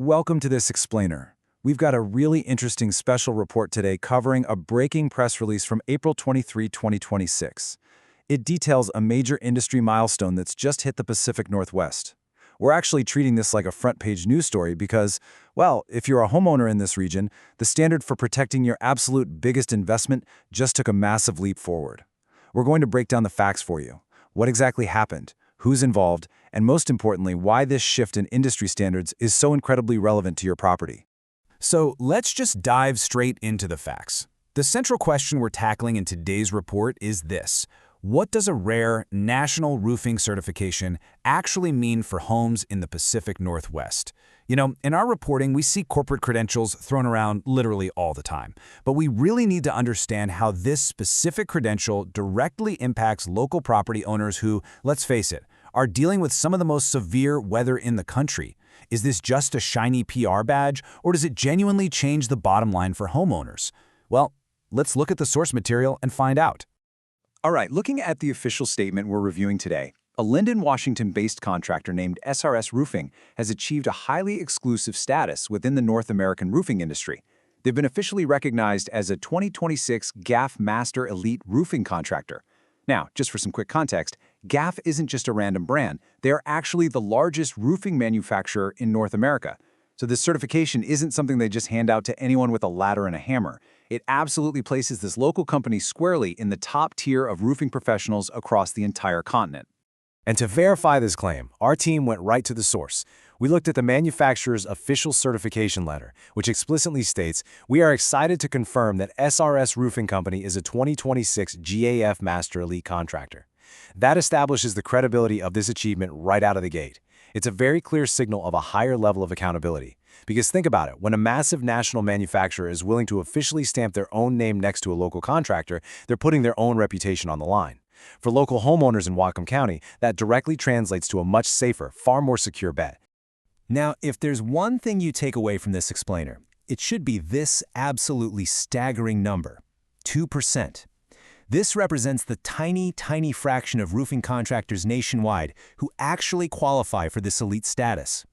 Welcome to this explainer. We've got a really interesting special report today covering a breaking press release from April 23, 2026. It details a major industry milestone that's just hit the Pacific Northwest. We're actually treating this like a front-page news story because, well, if you're a homeowner in this region, the standard for protecting your absolute biggest investment just took a massive leap forward. We're going to break down the facts for you. What exactly happened? Who's involved? And most importantly, why this shift in industry standards is so incredibly relevant to your property. So let's just dive straight into the facts. The central question we're tackling in today's report is this: what does a rare national roofing certification actually mean for homes in the Pacific Northwest? You know, in our reporting, we see corporate credentials thrown around literally all the time, but we really need to understand how this specific credential directly impacts local property owners who, let's face it, are dealing with some of the most severe weather in the country. Is this just a shiny PR badge, or does it genuinely change the bottom line for homeowners? Well, let's look at the source material and find out. All right, looking at the official statement we're reviewing today, a Linden, Washington-based contractor named SRS Roofing has achieved a highly exclusive status within the North American roofing industry. They've been officially recognized as a 2026 GAF Master Elite Roofing contractor. Now, just for some quick context, GAF isn't just a random brand. They are actually the largest roofing manufacturer in North America. So this certification isn't something they just hand out to anyone with a ladder and a hammer. It absolutely places this local company squarely in the top tier of roofing professionals across the entire continent. And to verify this claim, our team went right to the source. We looked at the manufacturer's official certification letter, which explicitly states, "We are excited to confirm that SRS Roofing Company is a 2026 GAF Master Elite contractor." That establishes the credibility of this achievement right out of the gate. It's a very clear signal of a higher level of accountability. Because think about it, when a massive national manufacturer is willing to officially stamp their own name next to a local contractor, they're putting their own reputation on the line. For local homeowners in Whatcom County, that directly translates to a much safer, far more secure bet. Now, if there's one thing you take away from this explainer, it should be this absolutely staggering number: 2%. This represents the tiny, tiny fraction of roofing contractors nationwide who actually qualify for this elite status.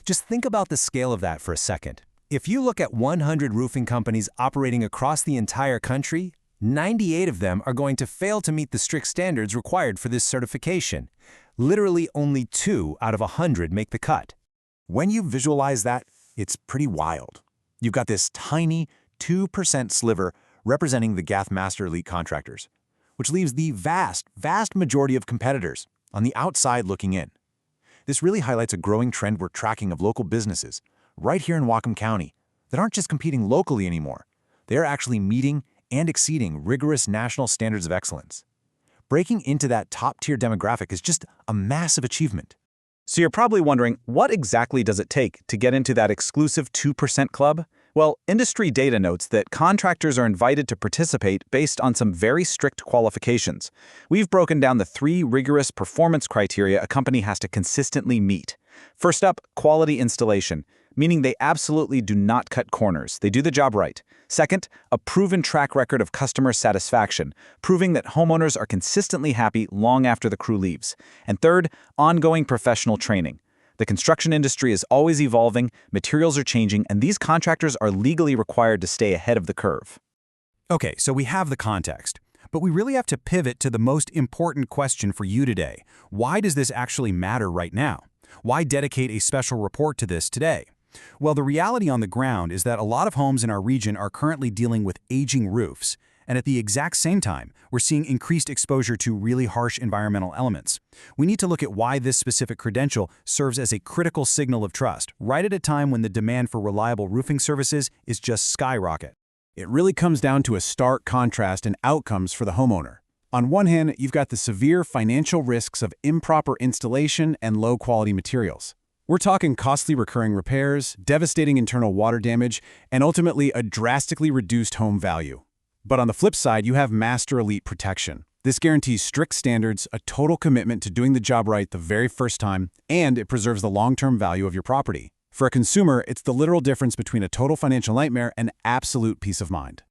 Just think about the scale of that for a second. If you look at 100 roofing companies operating across the entire country, 98 of them are going to fail to meet the strict standards required for this certification. Literally only 2 out of 100 make the cut. When you visualize that, it's pretty wild. You've got this tiny 2% sliver representing the GAF Master Elite contractors, which leaves the vast majority of competitors on the outside looking in. This really highlights a growing trend we're tracking of local businesses right here in Whatcom County that aren't just competing locally anymore. They're actually meeting and exceeding rigorous national standards of excellence. Breaking into that top-tier demographic is just a massive achievement. So you're probably wondering, what exactly does it take to get into that exclusive 2% club? Well, industry data notes that contractors are invited to participate based on some very strict qualifications. We've broken down the 3 rigorous performance criteria a company has to consistently meet. First up, quality installation, meaning they absolutely do not cut corners. They do the job right. Second, a proven track record of customer satisfaction, proving that homeowners are consistently happy long after the crew leaves. And third, ongoing professional training. The construction industry is always evolving, materials are changing, and these contractors are legally required to stay ahead of the curve. Okay, so we have the context, but we really have to pivot to the most important question for you today. Why does this actually matter right now? Why dedicate a special report to this today? Well, the reality on the ground is that a lot of homes in our region are currently dealing with aging roofs, and at the exact same time, we're seeing increased exposure to really harsh environmental elements. We need to look at why this specific credential serves as a critical signal of trust, right at a time when the demand for reliable roofing services is just skyrocket. It really comes down to a stark contrast in outcomes for the homeowner. On one hand, you've got the severe financial risks of improper installation and low-quality materials. We're talking costly recurring repairs, devastating internal water damage, and ultimately a drastically reduced home value. But on the flip side, you have Master Elite protection. This guarantees strict standards, a total commitment to doing the job right the very first time, and it preserves the long-term value of your property. For a consumer, it's the literal difference between a total financial nightmare and absolute peace of mind.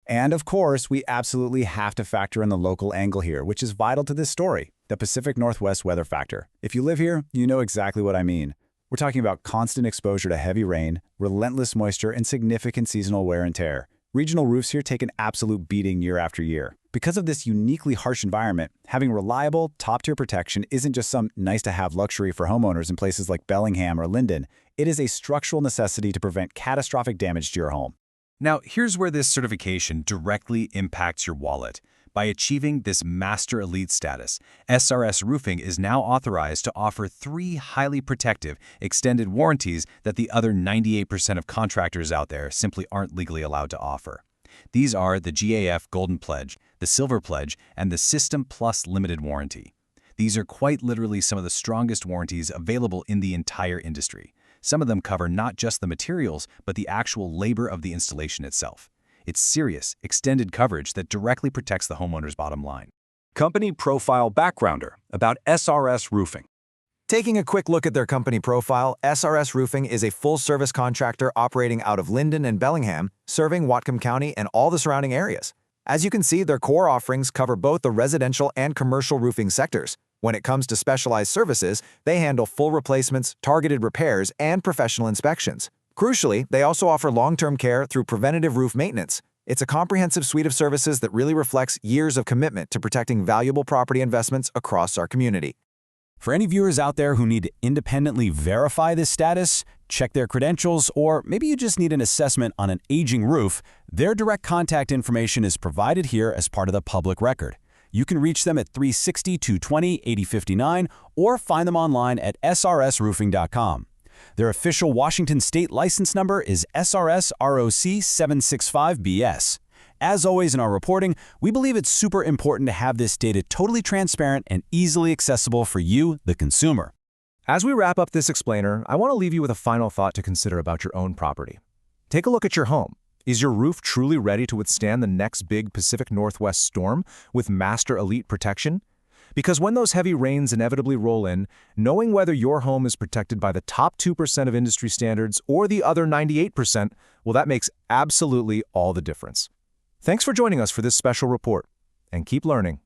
And of course, we absolutely have to factor in the local angle here, which is vital to this story, the Pacific Northwest weather factor. If you live here, you know exactly what I mean. We're talking about constant exposure to heavy rain, relentless moisture, and significant seasonal wear and tear. Regional roofs here take an absolute beating year after year. Because of this uniquely harsh environment, having reliable, top-tier protection isn't just some nice-to-have luxury for homeowners in places like Bellingham or Linden. It is a structural necessity to prevent catastrophic damage to your home. Now, here's where this certification directly impacts your wallet. By achieving this Master Elite status, SRS Roofing is now authorized to offer 3 highly protective, extended warranties that the other 98% of contractors out there simply aren't legally allowed to offer. These are the GAF Golden Pledge, the Silver Pledge, and the System Plus Limited Warranty. These are quite literally some of the strongest warranties available in the entire industry. Some of them cover not just the materials, but the actual labor of the installation itself. It's serious, extended coverage that directly protects the homeowner's bottom line. Company Profile Backgrounder about SRS Roofing. Taking a quick look at their company profile, SRS Roofing is a full-service contractor operating out of Linden and Bellingham, serving Whatcom County and all the surrounding areas. As you can see, their core offerings cover both the residential and commercial roofing sectors. When it comes to specialized services, they handle full replacements, targeted repairs, and professional inspections. Crucially, they also offer long-term care through preventative roof maintenance. It's a comprehensive suite of services that really reflects years of commitment to protecting valuable property investments across our community. For any viewers out there who need to independently verify this status, check their credentials, or maybe you just need an assessment on an aging roof, their direct contact information is provided here as part of the public record. You can reach them at 360-220-8059 or find them online at srsroofing.com. Their official Washington state license number is SRS ROC 765BS. As always in our reporting, we believe it's super important to have this data totally transparent and easily accessible for you, the consumer. As we wrap up this explainer, I want to leave you with a final thought to consider about your own property. Take a look at your home. Is your roof truly ready to withstand the next big Pacific Northwest storm with Master Elite protection? Because when those heavy rains inevitably roll in, knowing whether your home is protected by the top 2% of industry standards or the other 98%, well, that makes absolutely all the difference. Thanks for joining us for this special report, and keep learning.